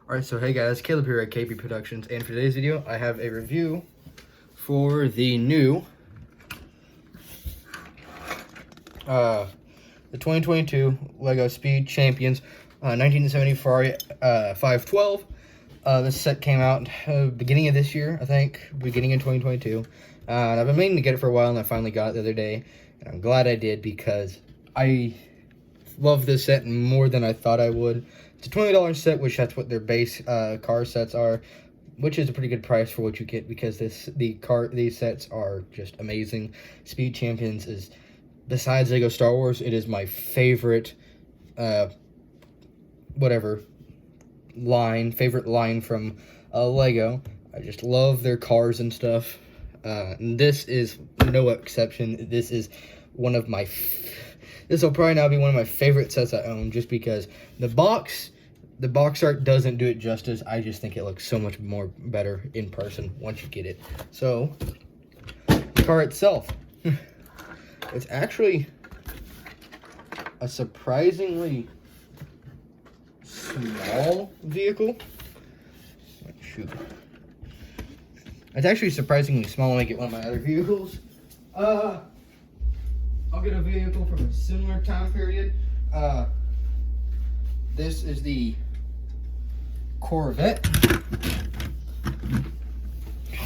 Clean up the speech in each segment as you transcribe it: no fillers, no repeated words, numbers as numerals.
Alright, so hey guys, Caleb here at KB Productions, and for today's video, I have a review for the new the 2022 LEGO Speed Champions 1970 Ferrari 512. This set came out beginning of this year, I think, beginning of 2022. And I've been meaning to get it for a while, and I finally got it the other day, and I'm glad I did because I love this set more than I thought I would. It's a $20 set, which that's what their base car sets are, which is a pretty good price for what you get because these sets are just amazing. Speed Champions is, besides Lego Star Wars, it is my favorite favorite line from Lego. I just love their cars and stuff. And this is no exception. This is one of my this will probably now be one of my favorite sets I own, just because the box art doesn't do it justice. I just think it looks so much more better in person once you get it. So, the car itself, it's actually a surprisingly small vehicle. Shoot. It's actually surprisingly small when I get one of my other vehicles. I'll get a vehicle from a similar time period. This is the Corvette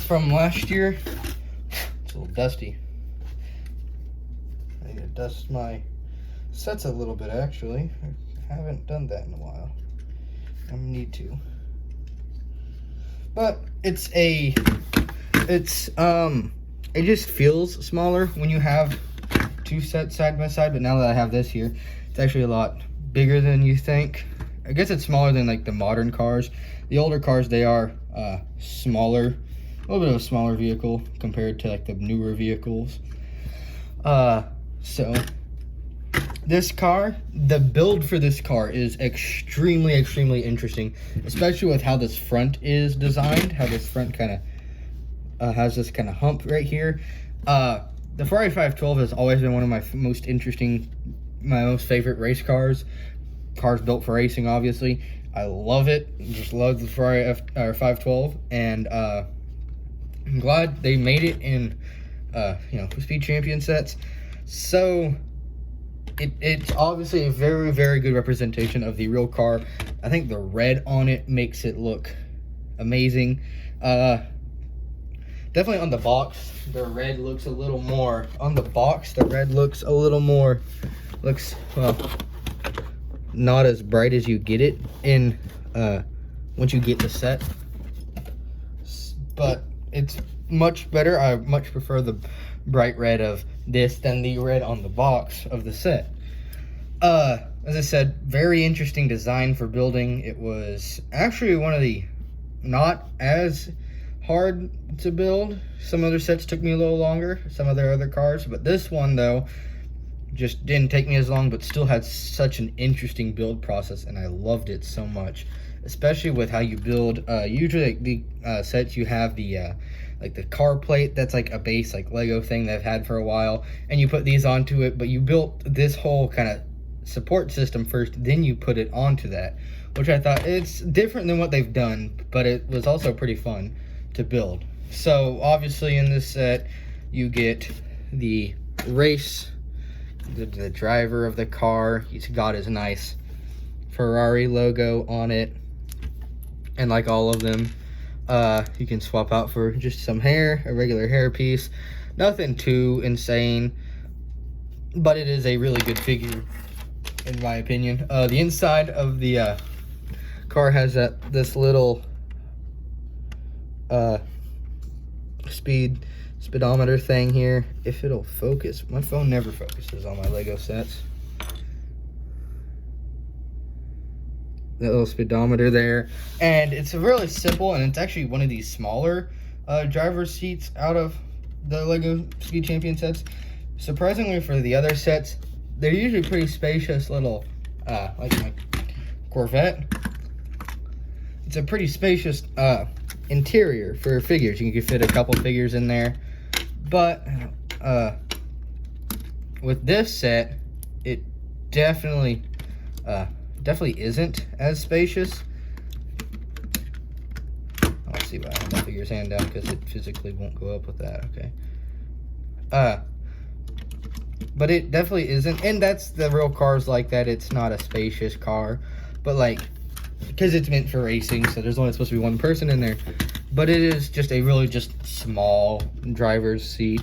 from last year. It's a little dusty. I need to dust my sets a little bit, actually. I haven't done that in a while. I need to. But it just feels smaller when you have two sets side by side, but now that I have this here, it's actually a lot bigger than you think. I guess it's smaller than like the modern cars. The older cars, they are smaller, a little bit of a smaller vehicle compared to like the newer vehicles. So this car, the build for this car is extremely interesting, especially with how this front is designed, how this front kind of has this kind of hump right here. The Ferrari 512 has always been one of my most favorite race cars built for racing, obviously. I love it. Just love the Ferrari 512, and I'm glad they made it in Speed Champion sets. So it's obviously a very good representation of the real car. I think the red on it makes it look amazing. Definitely on the box, the red looks a little more, well, not as bright as you get it in, once you get the set. But it's much better. I much prefer the bright red of this than the red on the box of the set. As I said, very interesting design for building. It was actually one of the not as hard to build. Some other sets took me a little longer, some of their other cars, but this one though just didn't take me as long, but still had such an interesting build process, and I loved it so much, especially with how you build. Usually the sets, you have the like the car plate that's like a base like Lego thing that I've had for a while, and you put these onto it, but you built this whole kind of support system first, then you put it onto that, which I thought it's different than what they've done, but it was also pretty fun to build. So obviously in this set you get the race, the driver of the car. He's got his nice Ferrari logo on it, and like all of them, you can swap out for just some hair, a regular hair piece. Nothing too insane, but it is a really good figure in my opinion. The inside of the car has this little speedometer thing here. If it'll focus, my phone never focuses on my Lego sets. That little speedometer there, and it's really simple, and it's actually one of these smaller driver's seats out of the Lego Speed Champion sets. Surprisingly for the other sets, they're usually pretty spacious little, like my Corvette. It's a pretty spacious interior for figures. You can fit a couple figures in there, but with this set, it definitely isn't as spacious. see why I have to figure his hand down, because it physically won't go up with that. Okay. But it definitely isn't, and that's the real cars like that. It's not a spacious car, but like, because it's meant for racing, so there's only supposed to be one person in there. But it is just a really just small driver's seat.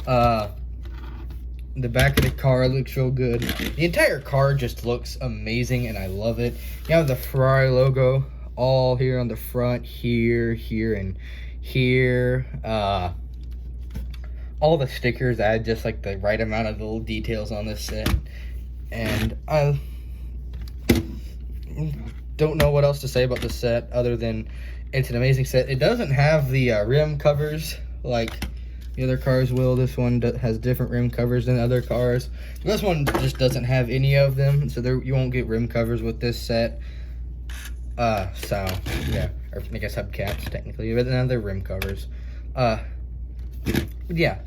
The back of the car looks real good. The entire car just looks amazing, and I love it. You have the Ferrari logo all here on the front, here, and here. All the stickers add just like the right amount of little details on this set. And I don't know what else to say about the set other than it's an amazing set. It doesn't have the rim covers like the other cars will. This one has different rim covers than other cars. This one just doesn't have any of them, so you won't get rim covers with this set. So yeah, or I guess hubcaps technically, but then they're rim covers. Yeah,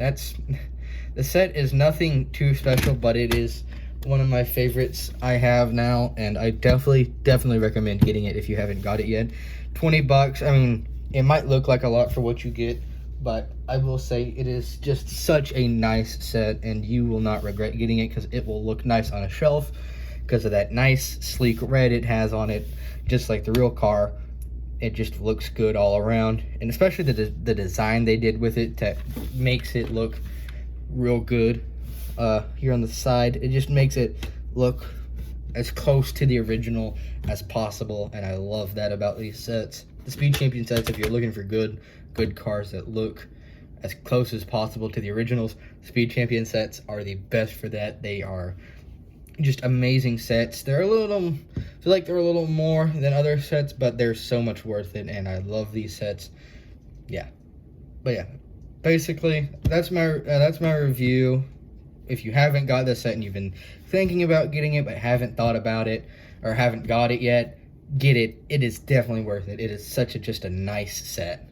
the set is nothing too special, but it is one of my favorites I have now, and I definitely recommend getting it if you haven't got it yet. $20, I mean, it might look like a lot for what you get, but I will say it is just such a nice set, and you will not regret getting it, because it will look nice on a shelf because of that nice sleek red it has on it, just like the real car. It just looks good all around, and especially the design they did with it that makes it look real good. Here on the side, it just makes it look as close to the original as possible, and I love that about these sets. The Speed Champion sets, if you're looking for good cars that look as close as possible to the originals, Speed Champion sets are the best for that. They are just amazing sets. They're a little, I feel like they're a little more than other sets, but they're so much worth it, and I love these sets. Yeah, but yeah, basically that's my review. If you haven't got this set and you've been thinking about getting it but haven't thought about it or haven't got it yet, get it. It is definitely worth it. It is just a nice set.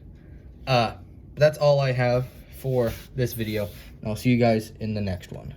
That's all I have for this video, and I'll see you guys in the next one.